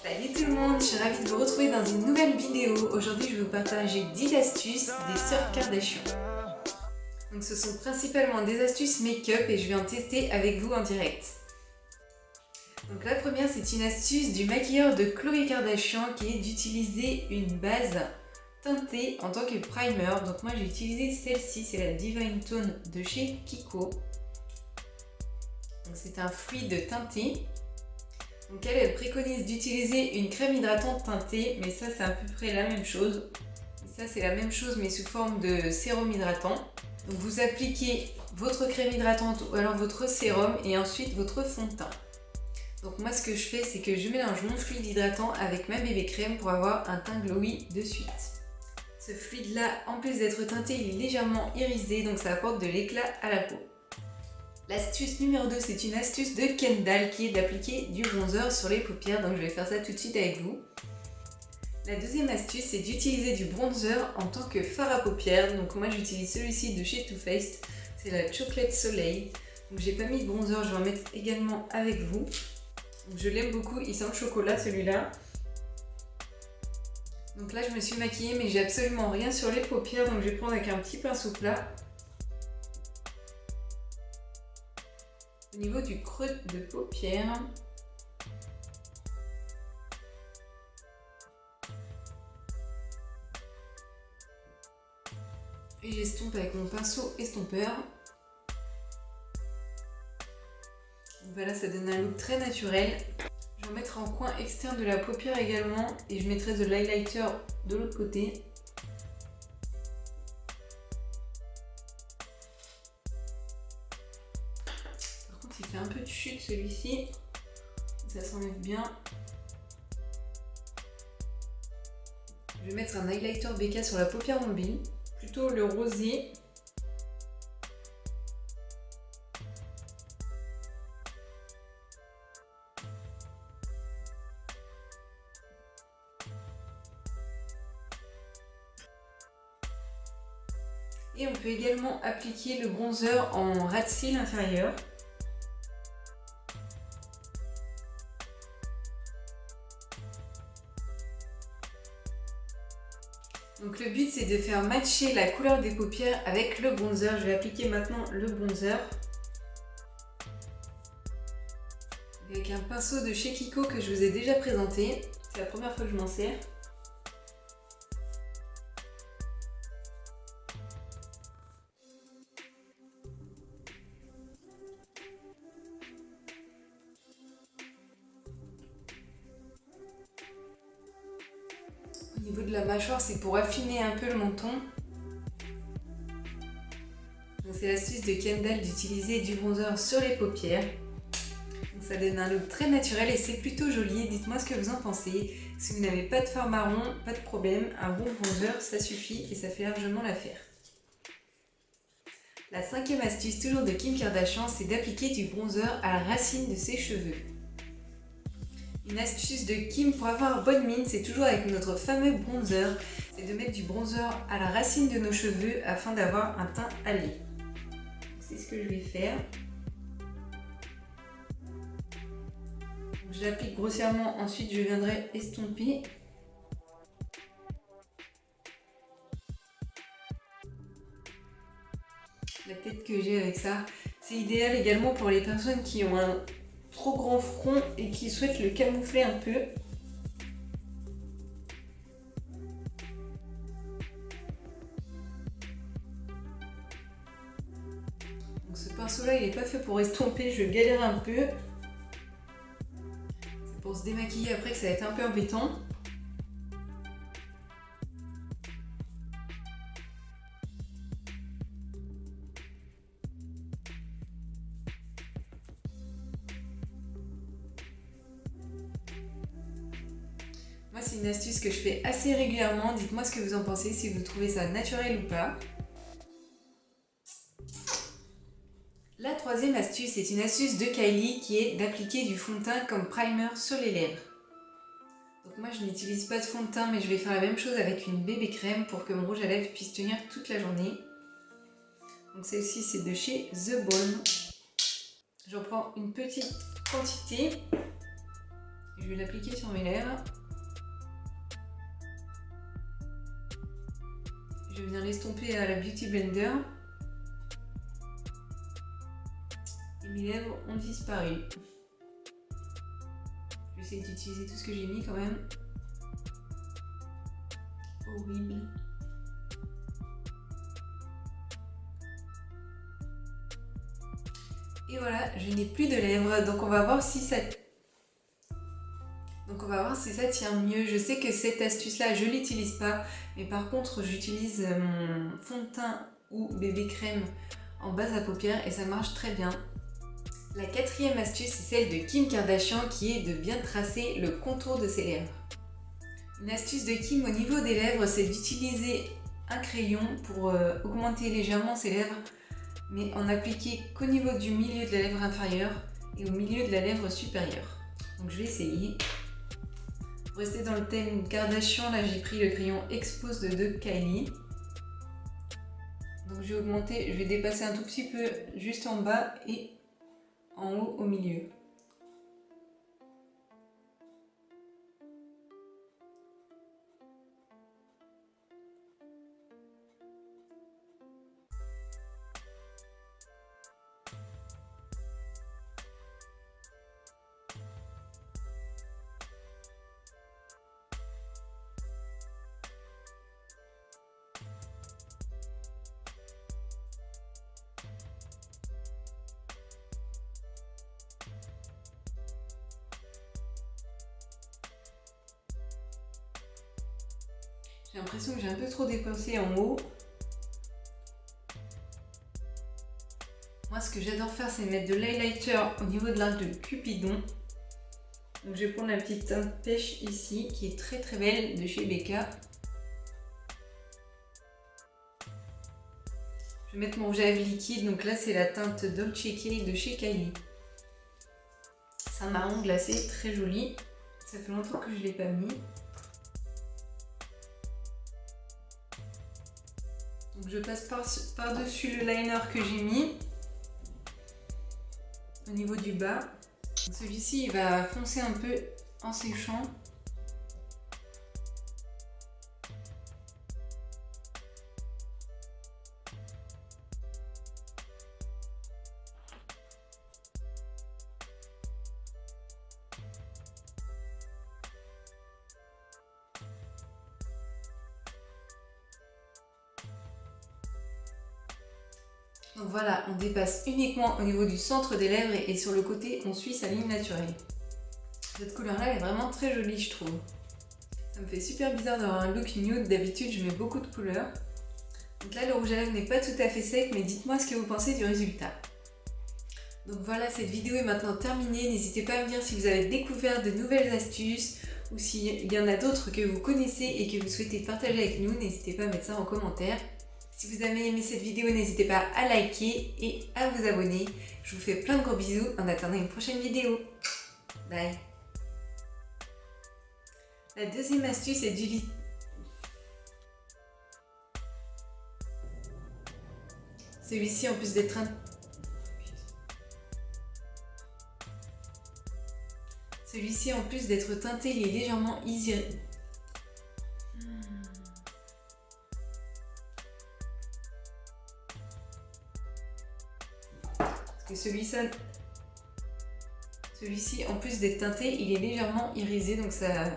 Salut tout le monde, je suis ravie de vous retrouver dans une nouvelle vidéo. Aujourd'hui, je vais vous partager 10 astuces des sœurs Kardashian. Donc ce sont principalement des astuces make-up et je vais en tester avec vous en direct. Donc la première, c'est une astuce du maquilleur de Khloé Kardashian qui est d'utiliser une base teintée en tant que primer. Donc moi j'ai utilisé celle-ci, c'est la Divine Tone de chez Kiko. Donc c'est un fluide teinté. Donc elle préconise d'utiliser une crème hydratante teintée, mais ça c'est à peu près la même chose. Et ça c'est la même chose mais sous forme de sérum hydratant. Donc vous appliquez votre crème hydratante ou alors votre sérum et ensuite votre fond de teint. Donc moi ce que je fais c'est que je mélange mon fluide hydratant avec ma bébé crème pour avoir un teint glowy de suite. Ce fluide là, en plus d'être teinté, il est légèrement irisé donc ça apporte de l'éclat à la peau. L'astuce numéro 2, c'est une astuce de Kendall qui est d'appliquer du bronzer sur les paupières, donc je vais faire ça tout de suite avec vous. La deuxième astuce, c'est d'utiliser du bronzer en tant que fard à paupières, donc moi j'utilise celui-ci de chez Too Faced, c'est la Chocolate Soleil. Donc j'ai pas mis de bronzer, je vais en mettre également avec vous. Donc je l'aime beaucoup, il sent le chocolat celui-là. Donc là je me suis maquillée mais j'ai absolument rien sur les paupières, donc je vais prendre avec un petit pinceau plat. Au niveau du creux de paupière. Et j'estompe avec mon pinceau estompeur. Donc voilà, ça donne un look très naturel. Je vais en mettre en coin externe de la paupière également et je mettrai de l'highlighter de l'autre côté. Il fait un peu de chute celui-ci, ça s'enlève bien. Je vais mettre un highlighter BK sur la paupière mobile, plutôt le rosé. Et on peut également appliquer le bronzer en ras de cils inférieur. Donc le but c'est de faire matcher la couleur des paupières avec le bronzer. Je vais appliquer maintenant le bronzer. Avec un pinceau de chez Kiko que je vous ai déjà présenté. C'est la première fois que je m'en sers. Au niveau de la mâchoire, c'est pour affiner un peu le menton. C'est l'astuce de Kendall d'utiliser du bronzer sur les paupières. Donc ça donne un look très naturel et c'est plutôt joli. Dites-moi ce que vous en pensez. Si vous n'avez pas de fard marron, pas de problème. Un bon bronzer, ça suffit et ça fait largement l'affaire. La cinquième astuce, toujours de Kim Kardashian, c'est d'appliquer du bronzer à la racine de ses cheveux. Une astuce de Kim pour avoir bonne mine, c'est toujours avec notre fameux bronzer, c'est de mettre du bronzer à la racine de nos cheveux afin d'avoir un teint hâlé. C'est ce que je vais faire. Je l'applique grossièrement, ensuite je viendrai estomper. La tête que j'ai avec ça, c'est idéal également pour les personnes qui ont un trop grand front et qui souhaitent le camoufler un peu. Donc ce pinceau là il n'est pas fait pour estomper, je galère un peu. C'est pour se démaquiller après que ça va être un peu embêtant. Moi, c'est une astuce que je fais assez régulièrement. Dites-moi ce que vous en pensez, si vous trouvez ça naturel ou pas. La troisième astuce est une astuce de Kylie qui est d'appliquer du fond de teint comme primer sur les lèvres. Donc moi, je n'utilise pas de fond de teint, mais je vais faire la même chose avec une bébé crème pour que mon rouge à lèvres puisse tenir toute la journée. Donc celle-ci, c'est de chez The Balm. J'en prends une petite quantité. Je vais l'appliquer sur mes lèvres. Je vais venir l'estomper à la Beauty Blender. Et mes lèvres ont disparu. Je vais essayer d'utiliser tout ce que j'ai mis quand même. Horrible. Et voilà, je n'ai plus de lèvres, donc on va voir si ça tient mieux. Je sais que cette astuce-là, je l'utilise pas, mais par contre, j'utilise mon fond de teint ou bébé crème en base à paupières et ça marche très bien. La quatrième astuce, c'est celle de Kim Kardashian qui est de bien tracer le contour de ses lèvres. Une astuce de Kim au niveau des lèvres, c'est d'utiliser un crayon pour augmenter légèrement ses lèvres, mais en appliquer qu'au niveau du milieu de la lèvre inférieure et au milieu de la lèvre supérieure. Donc je vais essayer. Pour rester dans le thème Kardashian, là j'ai pris le crayon Expose de Kylie. Donc je vais augmenter, je vais dépasser un tout petit peu juste en bas et en haut au milieu. J'ai l'impression que j'ai un peu trop dépensé en haut. Moi, ce que j'adore faire, c'est mettre de l'highlighter au niveau de l'arc de Cupidon. Donc, je vais prendre la petite teinte pêche ici, qui est très très belle, de chez Becca. Je vais mettre mon rouge à lèvres liquide. Donc là, c'est la teinte Dolce Cake de chez Kylie. C'est un marron glacé, très joli. Ça fait longtemps que je ne l'ai pas mis. Donc je passe par-dessus le liner que j'ai mis au niveau du bas. Celui-ci il va foncer un peu en séchant. Donc voilà, on dépasse uniquement au niveau du centre des lèvres et sur le côté, on suit sa ligne naturelle. Cette couleur-là, elle est vraiment très jolie, je trouve. Ça me fait super bizarre d'avoir un look nude. D'habitude, je mets beaucoup de couleurs. Donc là, le rouge à lèvres n'est pas tout à fait sec, mais dites-moi ce que vous pensez du résultat. Donc voilà, cette vidéo est maintenant terminée. N'hésitez pas à me dire si vous avez découvert de nouvelles astuces ou s'il y en a d'autres que vous connaissez et que vous souhaitez partager avec nous. N'hésitez pas à mettre ça en commentaire. Si vous avez aimé cette vidéo, n'hésitez pas à liker et à vous abonner. Je vous fais plein de gros bisous en attendant une prochaine vidéo. Bye. La deuxième astuce est du lit. Celui-ci, en plus d'être teinté, il est légèrement irisé. Celui-ci, en plus d'être teinté, il est légèrement irisé, donc ça